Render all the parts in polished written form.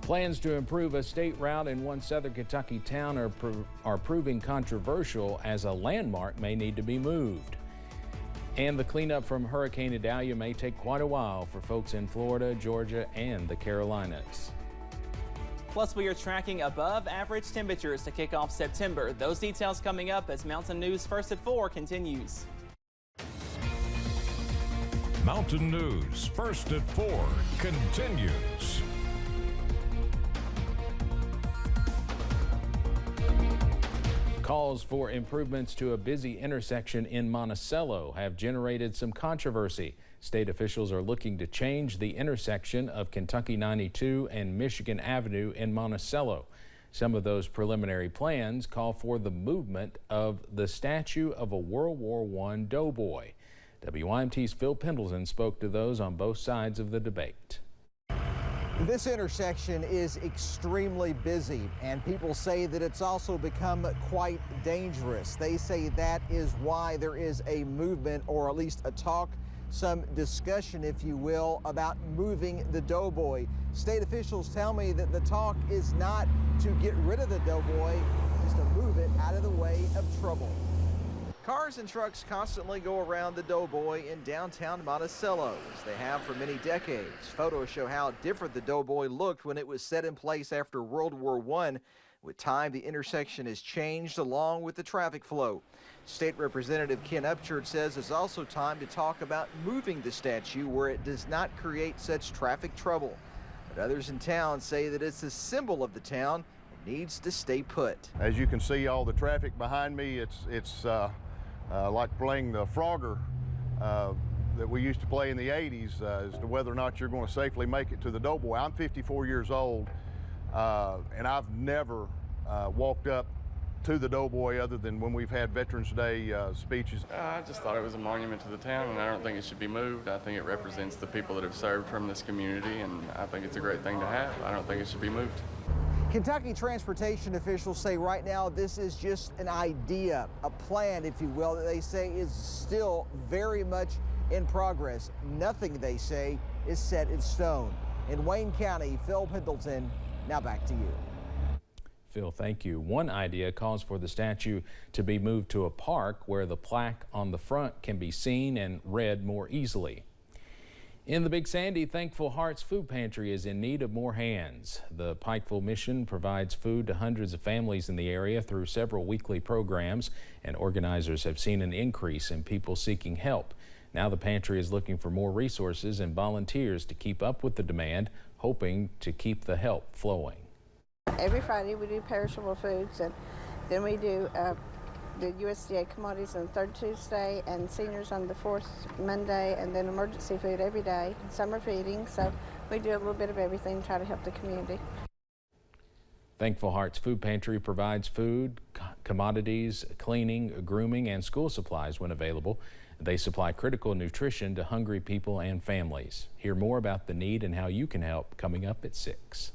Plans to improve a state route in one southern Kentucky town are proving controversial as a landmark may need to be moved. And the cleanup from Hurricane Idalia may take quite a while for folks in Florida, Georgia, and the Carolinas. Plus, we are tracking above average temperatures to kick off September. Those details coming up as Mountain News First at 4 continues. Mountain News First at 4 continues. Calls for improvements to a busy intersection in Monticello have generated some controversy. State officials are looking to change the intersection of Kentucky 92 and Michigan Avenue in Monticello. Some of those preliminary plans call for the movement of the statue of a World War I doughboy. WYMT's Phil Pendleton spoke to those on both sides of the debate. This intersection is extremely busy, and people say that it's also become quite dangerous. They say that is why there is a movement, or at least a talk, some discussion, if you will, about moving the doughboy. State officials tell me that the talk is not to get rid of the doughboy, it's to move it out of the way of trouble. Cars and trucks constantly go around the doughboy in downtown Monticello, as they have for many decades. Photos show how different the doughboy looked when it was set in place after World War I. With time, the intersection has changed along with the traffic flow. State Representative Ken Upchurch says it's also time to talk about moving the statue where it does not create such traffic trouble. But others in town say that it's a symbol of the town and needs to stay put. As you can see, all the traffic behind me, it's like playing the Frogger that we used to play in the 80s as to whether or not you're going to safely make it to the doughboy. I'm 54 years old, and I've never walked up to the doughboy other than when we've had Veterans Day speeches. I just thought it was a monument to the town, and I don't think it should be moved. I think it represents the people that have served from this community, and I think it's a great thing to have. I don't think it should be moved. Kentucky transportation officials say right now this is just an idea, a plan, if you will, that they say is still very much in progress. Nothing, they say, is set in stone. In Wayne County, Phil Pendleton, now back to you. Phil, thank you. One idea calls for the statue to be moved to a park where the plaque on the front can be seen and read more easily. In the Big Sandy, Thankful Hearts Food Pantry is in need of more hands. The Pikeville mission provides food to hundreds of families in the area through several weekly programs, and organizers have seen an increase in people seeking help. Now the pantry is looking for more resources and volunteers to keep up with the demand, hoping to keep the help flowing. Every Friday we do perishable foods, and then we do the USDA commodities on the third Tuesday, and seniors on the fourth Monday, and then emergency food every day, summer feeding. So we do a little bit of everything to try to help the community. Thankful Hearts Food Pantry provides food, commodities, cleaning, grooming, and school supplies when available. They supply critical nutrition to hungry people and families. Hear more about the need and how you can help coming up at 6.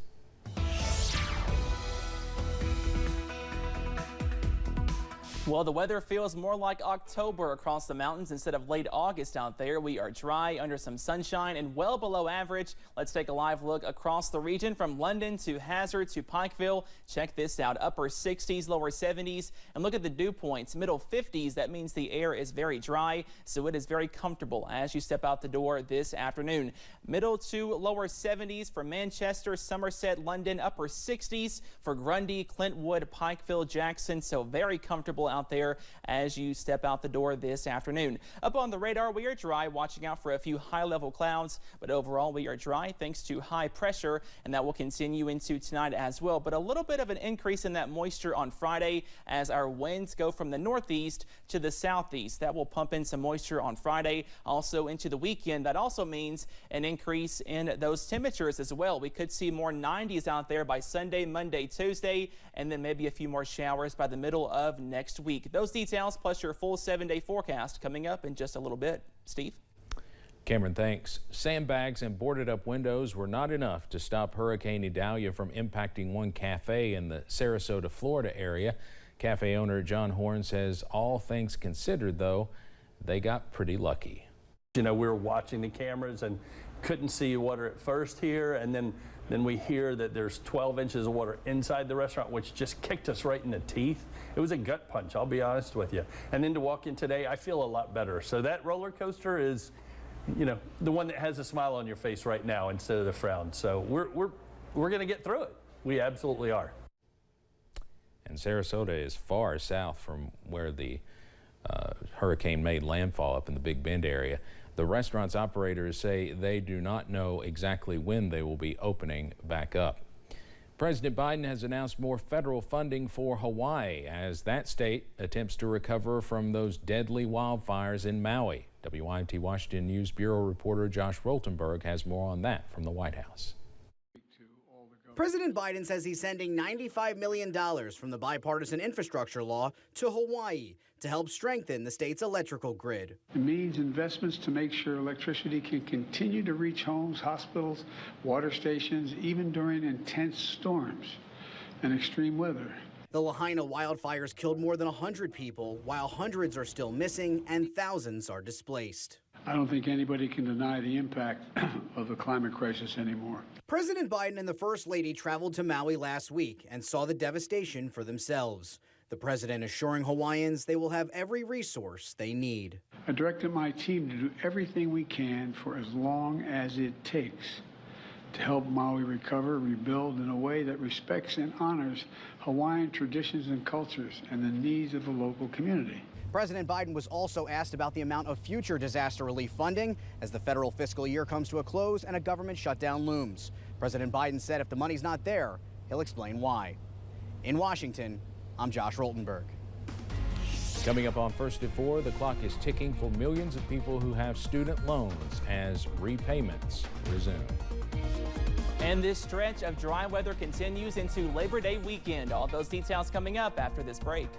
Well, the weather feels more like October across the mountains instead of late August out there. We are dry, under some sunshine, and well below average. Let's take a live look across the region from London to Hazard to Pikeville. Check this out, upper 60s, lower 70s, and look at the dew points, middle 50s. That means the air is very dry, so it is very comfortable as you step out the door this afternoon. Middle to lower 70s for Manchester, Somerset, London, upper 60s for Grundy, Clintwood, Pikeville, Jackson, so very comfortable out there as you step out the door this afternoon. Up on the radar, we are dry, watching out for a few high-level clouds, but overall we are dry thanks to high pressure, and that will continue into tonight as well. But a little bit of an increase in that moisture on Friday as our winds go from the northeast to the southeast. That will pump in some moisture on Friday, also into the weekend. That also means an increase in those temperatures as well. We could see more 90s out there by Sunday, Monday, Tuesday, and then maybe a few more showers by the middle of next week. Those details plus your full 7-day forecast coming up in just a little bit. Steve? Cameron, thanks. Sandbags and boarded up windows were not enough to stop Hurricane Idalia from impacting one cafe in the Sarasota, Florida area. Cafe owner John Horn says all things considered, though, they got pretty lucky. You know, we were watching the cameras and couldn't see water at first here, and then Then we hear that there's 12 inches of water inside the restaurant, which just kicked us right in the teeth. It was a gut punch, I'll be honest with you. And then to walk in today, I feel a lot better. So that roller coaster is, you know, the one that has a smile on your face right now instead of the frown. So we're going to get through it. We absolutely are. And Sarasota is far south from where the hurricane made landfall up in the Big Bend area. The restaurant's operators say they do not know exactly when they will be opening back up. President Biden has announced more federal funding for Hawaii as that state attempts to recover from those deadly wildfires in Maui. WYMT Washington News Bureau reporter Josh Roltenberg has more on that from the White House. President Biden says he's sending $95 million from the bipartisan infrastructure law to Hawaii to help strengthen the state's electrical grid. It means investments to make sure electricity can continue to reach homes, hospitals, water stations, even during intense storms and extreme weather. The Lahaina wildfires killed more than 100 people, while hundreds are still missing and thousands are displaced. I don't think anybody can deny the impact of the climate crisis anymore. President Biden and the First Lady traveled to Maui last week and saw the devastation for themselves. The president assuring Hawaiians they will have every resource they need. I directed my team to do everything we can for as long as it takes to help Maui recover, rebuild in a way that respects and honors Hawaiian traditions and cultures and the needs of the local community. President Biden was also asked about the amount of future disaster relief funding as the federal fiscal year comes to a close and a government shutdown looms. President Biden said if the money's not there, he'll explain why. In Washington, I'm Josh Roltenberg. Coming up on First at 4, the clock is ticking for millions of people who have student loans as repayments resume. And this stretch of dry weather continues into Labor Day weekend. All those details coming up after this break.